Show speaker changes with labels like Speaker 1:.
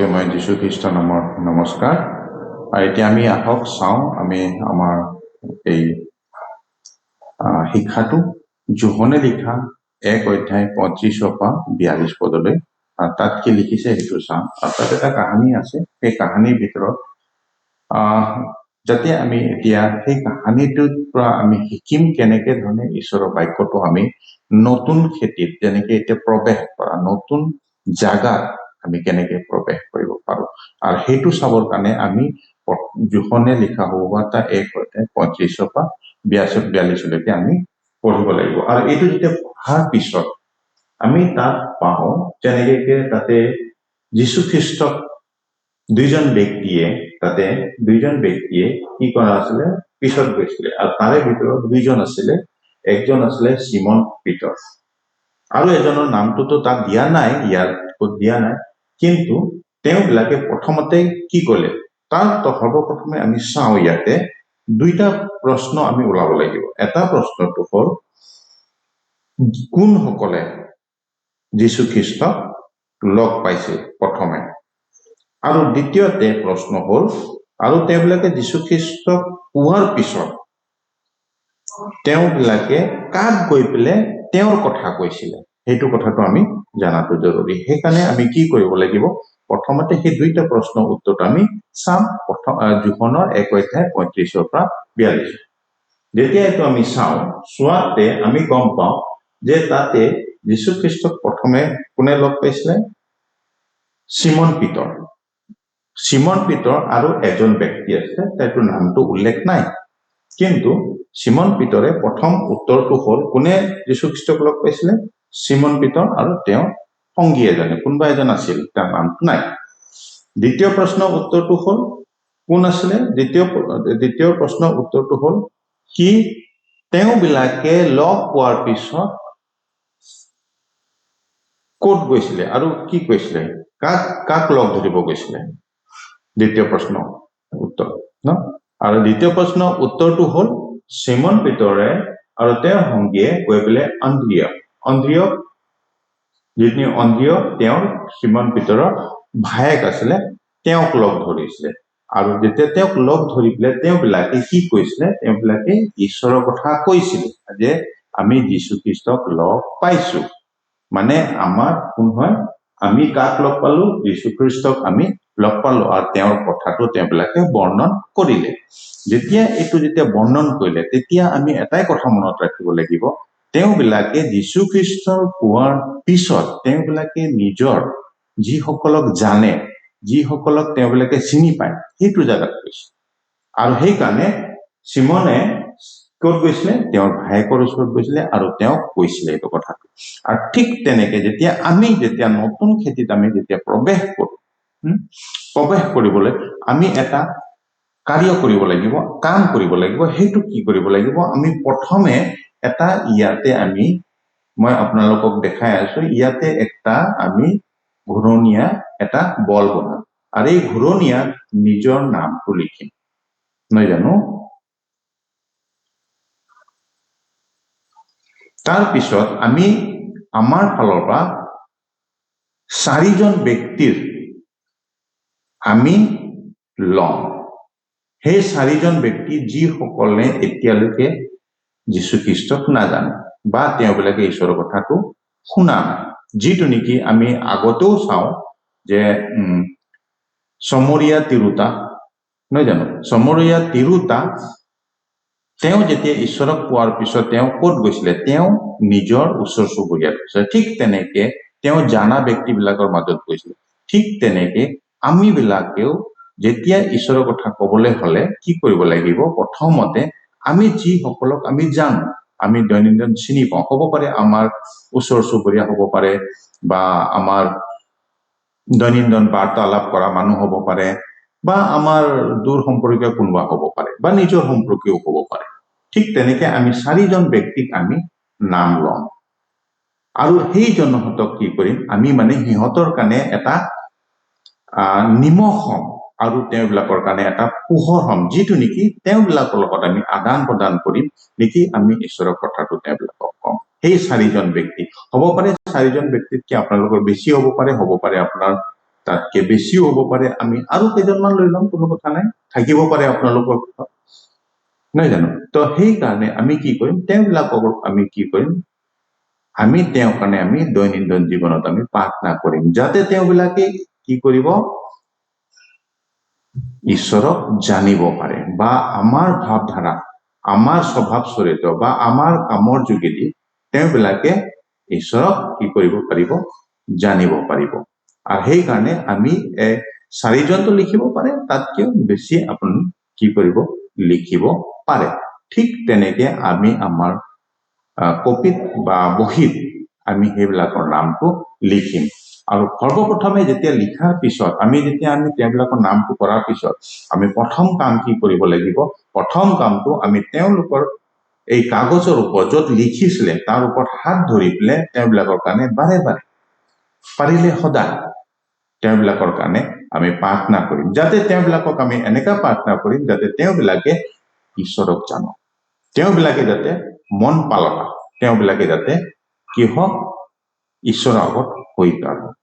Speaker 1: সকলকে মই যীশু খ্ৰীষ্ট নামৰ নমস্কাৰ। এতিয়া আমি আহক চাওঁ আমি আমাৰ এই শিক্ষাটো যোহনে লিখা 1 অধ্যায় 35 পৰা 42 পদলৈ তাত কি লিখিছে সেইটো চাওঁ। তাত এটা কাহিনী আছে, সেই কাহিনীৰ ভিতৰত যাতে আমি এতিয়া সেই কাহিনীটোৰ পৰা আমি শিকিম কেনেকে ধৰণে ঈশ্বৰৰ বাক্যটো আমি নতুন খেতিত যেনেকে এতিয়া প্ৰৱেশ কৰা নতুন জাগাত আমি কেনেকে প্ৰৱেশ কৰিব পাৰো, আৰু সেইটো চাবৰ কাৰণে আমি যোহনে লিখা সুবাৰ্তা 1 অধ্যায় 35 পৰা 42লৈকে আমি পঢ়িব লাগিব। আৰু এইটো যেতিয়া পঢ়াৰ পিছত আমি তাত পাওঁ যেনেকে তাতে যীশু খ্ৰীষ্টক দুইজন ব্যক্তিয়ে কি কৰা আছিলে পিছত গৈছিলে, আৰু তাৰে ভিতৰত দুইজন আছিলে। একজন আছিলে চিমন পিতৰ, আৰু এজনৰ নামটোতো তাত দিয়া নাই, দিয়া নাই, কিন্তু তেওঁবিলাকে প্ৰথমতে কি কলে তাৰ সৰ্বপ্ৰথমে আমি চাওঁ ইয়াতে দুইটা প্ৰশ্ন আমি ওলাব লাগিব। এটা প্ৰশ্নটো হল কোনসকলে যীশু খ্ৰীষ্টক লগ পাইছিল প্ৰথমে, আৰু দ্বিতীয়তে প্ৰশ্ন হল আৰু তেওঁবিলাকে যীশু খ্ৰীষ্টক পোৱাৰ পিছত তেওঁবিলাকে কাক গৈ পেলাই তেওঁৰ কথা কৈছিলে, সেইটো কথাটো আমি জানাটো জৰুৰী। সেইকাৰণে আমি কি কৰিব লাগিব, প্ৰথমতে সেই দুইটা প্ৰশ্নৰ উত্তৰটো আমি চাম। যোহনৰ 1 অধ্যায় 35 পৰা 42। যেতিয়া এইটো আমি চোৱাতে আমি গম পাওঁ যে তাতে যীশু খ্ৰীষ্টক প্ৰথমে কোনে লগ পাইছিলে, চিমন পিতৰ আৰু এজন ব্যক্তি আছে, তেওঁৰ নামটো উল্লেখ নাই, কিন্তু চিমন পিতৰে প্ৰথম উত্তৰটো হল কোনে যীশু খ্ৰীষ্টক লগ পাইছিলে, চিমন পিতৰ আৰু তেওঁৰ সংগী এজনে, কোনোবা এজন আছিল, তাৰ নামটো নাই। দ্বিতীয় প্ৰশ্নৰ উত্তৰটো হল কোন আছিলে, দ্বিতীয় প্ৰশ্নৰ উত্তৰটো হল কি তেওঁবিলাকে লগ পোৱাৰ পিছত ক'ত গৈছিলে আৰু কি কৈছিলে, কাক লগ ধৰিব গৈছিলে, দ্বিতীয় প্ৰশ্নৰ উত্তৰ ন। আৰু দ্বিতীয় প্ৰশ্নৰ উত্তৰটো হল চিমন পিতৰে আৰু তেওঁৰ সংগীয়ে গৈ পেলাই অন্দ্ৰিয়ক তেওঁৰ চিমন পিতৰৰ ভায়েক আছিলে, তেওঁক লগ ধৰিছিলে। আৰু যেতিয়া তেওঁক লগ ধৰি পেলাই তেওঁবিলাকে কি কৈছিলে, তেওঁবিলাকে ঈশ্বৰৰ কথা কৈছিলে যে আমি যীশু খ্ৰীষ্টক লগ পাইছো, মানে আমাৰ কোন হয়, আমি কাক লগ পালো, যীশু খ্ৰীষ্টক আমি লগ পালো, আৰু তেওঁৰ কথাটো তেওঁবিলাকে বৰ্ণন কৰিলে। যেতিয়া বৰ্ণন কৰিলে তেতিয়া আমি এটাই কথা মনত ৰাখিব লাগিব, তেওঁবিলাকে যীশু খ্ৰীষ্টৰ পোৱাৰ পিছত তেওঁবিলাকে নিজৰ যিসকলক জানে, যিসকলক তেওঁবিলাকে চিনি পায় সেইটো জাগাত গৈছে। আৰু সেইকাৰণে চিমনে ক'ত গৈছিলে, তেওঁৰ ভায়েকৰ ওচৰত গৈছিলে আৰু তেওঁক কৈছিলে এইটো কথাটো। আৰু ঠিক তেনেকে যেতিয়া নতুন খেতিত আমি প্ৰৱেশ কৰো, প্ৰৱেশ কৰিবলৈ আমি এটা কাৰ্য কৰিব লাগিব, কাম কৰিব লাগিব। সেইটো কি কৰিব লাগিব, আমি প্ৰথমে এটা মই আপোনালোকক দেখাই আছো, ইয়াতে একটা আমি ঘূৰণীয়া এটা বল বনাম, আৰু এই ঘূৰণীয়াত নিজৰ নামটো লিখিম, নহয় জানো। তাৰপিছত আমি আমাৰ ফালৰ পৰা 4জন ব্যক্তিৰ আমি লম। সেই 4জন ব্যক্তি যিসকলে এতিয়ালৈকে যীশু খ্ৰীষ্টক নাজানে বা তেওঁবিলাকে ঈশ্বৰৰ কথাটো শুনা নাই, যিটো নেকি আমি আগতেও চাওঁ যে চমৰীয়া তিৰোতা, নহয় জানো, চমৰীয়া তিৰোতা তেওঁ যেতিয়া ঈশ্বৰক পোৱাৰ পিছত তেওঁ ক'ত গৈছিলে, তেওঁ নিজৰ ওচৰ চুবুৰীয়াত গৈছিলে। ঠিক তেনেকে তেওঁ জানা ব্যক্তিবিলাকৰ মাজত গৈছিলে। ঠিক তেনেকে আমি বিলাকেও যেতিয়া ঈশ্বৰৰ কথা কবলৈ হলে কি কৰিব লাগিব, প্ৰথমতে আমি যিসকলক আমি জানো, আমি দৈনন্দিন চিনি পাওঁ, হ'ব পাৰে আমাৰ ওচৰ চুবুৰীয়া হ'ব পাৰে, বা আমাৰ দৈনন্দিন বাৰ্তালাপ কৰা মানুহ হ'ব পাৰে, বা আমাৰ দূৰ সম্পৰ্কীয় কোনোবা হ'ব পাৰে, বা নিজৰ সম্পৰ্কীয় হ'ব পাৰে। ঠিক তেনেকে আমি 4জন ব্যক্তিক আমি নাম লম, আৰু সেইজনহঁতক কি কৰিম, আমি মানে সিহঁতৰ কাৰণে এটা নিমখ হম, আৰু তেওঁবিলাকৰ কাৰণে এটা পোহৰ হম, যিটো নেকি তেওঁবিলাকৰ লগত আমি আদান প্ৰদান কৰিম নেকি, আমি ঈশ্বৰৰ কথাটো তেওঁবিলাকক কম। সেই 4জন ব্যক্তি হ'ব পাৰে, 4জন ব্যক্তিতকে আপোনালোকৰ বেছি হ'ব পাৰে আপোনাৰ তাতকে বেছিও হ'ব পাৰে, আমি আৰু কেইজনমান লৈ ল'ম, কোনো কথা নাই, থাকিব পাৰে আপোনালোকৰ ঘৰত, নহয় জানো? তো সেইকাৰণে আমি কি কৰিম, তেওঁবিলাকক আমি কি কৰিম, আমি তেওঁৰ কাৰণে আমি দৈনন্দিন জীৱনত আমি প্ৰাৰ্থনা কৰিম, যাতে তেওঁবিলাকে কি কৰিব, ঈশ্বৰক জানিব পাৰে, বা আমাৰ ভাৱধাৰা, আমাৰ স্বভাৱ চৰিত্ৰ বা আমাৰ কামৰ যোগেদি তেওঁবিলাকে ঈশ্বৰক কি কৰিব পাৰিব, জানিব পাৰিব। আৰু সেইকাৰণে আমি 4জনটো লিখিব পাৰে, তাতকেও বেছি আপুনি কি কৰিব, লিখিব পাৰে। ঠিক তেনেকে আমি আমাৰ কপিত বা বহীত আমি সেইবিলাকৰ নামটো লিখিম। আৰু সৰ্বপ্ৰথমে যেতিয়া লিখাৰ পিছত আমি তেওঁবিলাকৰ নামটো কৰাৰ পিছত আমি প্ৰথম কাম কি কৰিব লাগিব, প্ৰথম কামটো আমি তেওঁলোকৰ এই কাগজৰ ওপৰত য'ত লিখিছিলে তাৰ ওপৰত হাত ধৰি পেলাই তেওঁবিলাকৰ কাৰণে বাৰে বাৰে, পাৰিলে সদায় তেওঁবিলাকৰ কাৰণে আমি প্ৰাৰ্থনা কৰিম, যাতে তেওঁবিলাকক আমি এনেকা প্ৰাৰ্থনা কৰিম যাতে তেওঁবিলাকে ঈশ্বৰক জানক, তেওঁবিলাকে যাতে মন পালক, তেওঁবিলাকে যাতে কি হওক, ঈশ্বৰৰ আগত হৈ পাৰক।